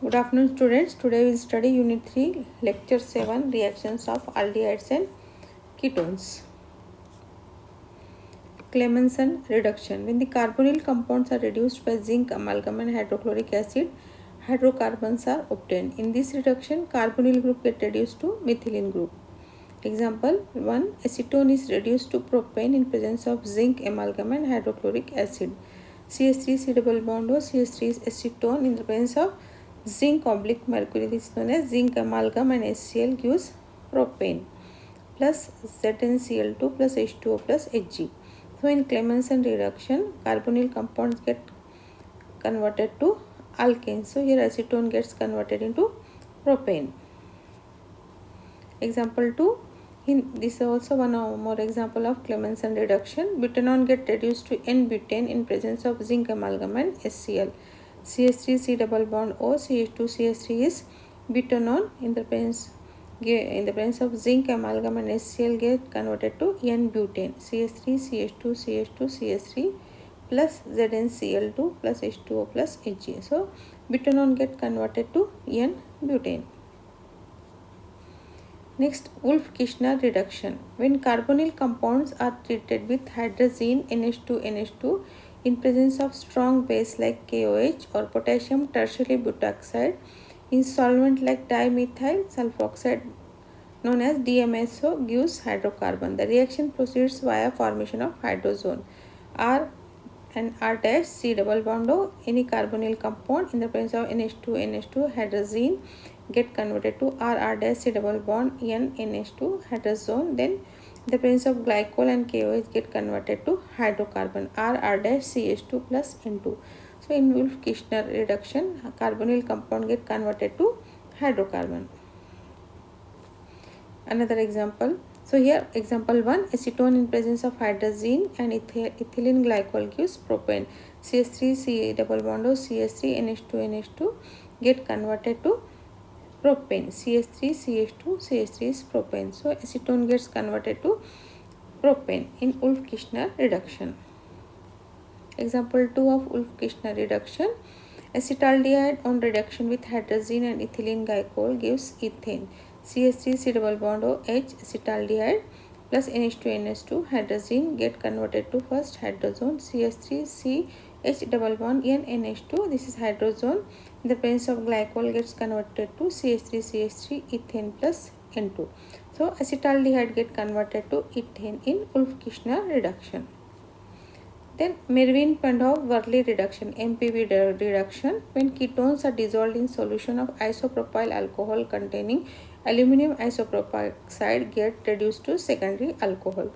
Good afternoon, students. Today we will study Unit 3, Lecture 7, Reactions of Aldehydes and Ketones. Clemmensen reduction. When the carbonyl compounds are reduced by zinc, amalgam and hydrochloric acid, hydrocarbons are obtained. In this reduction, carbonyl group get reduced to methylene group. Example 1. Acetone is reduced to propane in presence of zinc, amalgam and hydrochloric acid. CH3 C double bond O, CH3 is acetone in the presence of zinc oblique mercury. This is known as zinc amalgam and HCl gives propane plus ZnCl2 plus H2O plus Hg. So in Clemmensen reduction, carbonyl compounds get converted to alkane. So here acetone gets converted into propane. Example 2. This is also one more example of Clemmensen reduction. Butanone get reduced to N-butane in presence of zinc amalgam and HCl. CH3 C double bond O, CH2 CH3 is butanone in the presence of zinc amalgam and HCl get converted to N-butane. CH3 CH2 CH2 CH3 plus ZnCl2 plus H2O plus Hg. So butanone get converted to N-butane. Next, Wolff-Kishner reduction. When carbonyl compounds are treated with hydrazine NH2NH2 in presence of strong base like KOH or potassium tertiary butoxide in solvent like dimethyl sulfoxide known as DMSO gives hydrocarbon. The reaction proceeds via formation of hydrazone. R and R dash C double bond O, any carbonyl compound in the presence of NH2NH2 hydrazine get converted to R dash C double bond N NH2 hydrazone. Then in the presence of glycol and KOH get converted to hydrocarbon R dash CH2 plus N2. So in Wolff-Kishner reduction, carbonyl compound get converted to hydrocarbon. Another example. So here example 1, acetone in presence of hydrazine and ethylene glycol gives propane. CH3 C double bond O, CH3 NH2 NH2 get converted to propane. CH3 CH2 CH3 is propane. So acetone gets converted to propane in Wolff-Kishner reduction. Example 2 of Wolff-Kishner reduction. Acetaldehyde on reduction with hydrazine and ethylene glycol gives ethane. CH3 C double bond O H acetaldehyde plus NH2NH2 hydrazine get converted to first hydrazone. CH3 C H double bond N NH2, this is hydrazone. In the presence of glycol gets converted to CH3 CH3 ethane plus N2. So acetaldehyde get converted to ethane in Wolff-Kishner reduction. Then Mervin-Pendov-Worley reduction, MPV reduction, when ketones are dissolved in solution of isopropyl alcohol containing aluminum isopropoxide get reduced to secondary alcohol.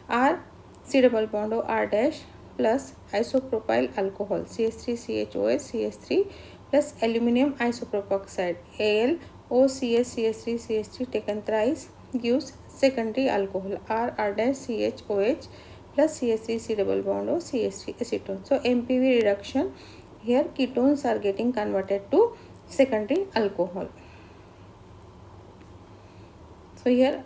R C double bond O R dash plus isopropyl alcohol CH3CHOS CH3 plus aluminum isopropoxide Al OCS CH3CH3 taken thrice gives secondary alcohol R dash CHOH plus CH3 C double bond O CH3 acetone. So MPV reduction, here ketones are getting converted to secondary alcohol. So here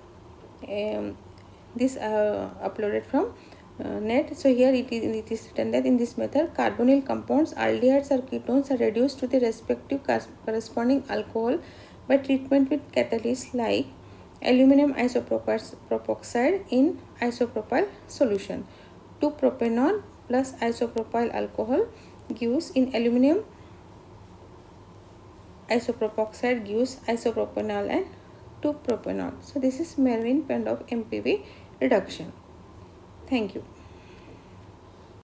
this uploaded from net. So here it is written that in this method carbonyl compounds, aldehydes or ketones are reduced to the respective corresponding alcohol by treatment with catalysts like aluminum isopropoxide in isopropyl solution. 2-propanone plus isopropyl alcohol gives in aluminum isopropoxide gives isopropanol and 2-propanol. So this is Mervin-Pendov MPV reduction. Thank you.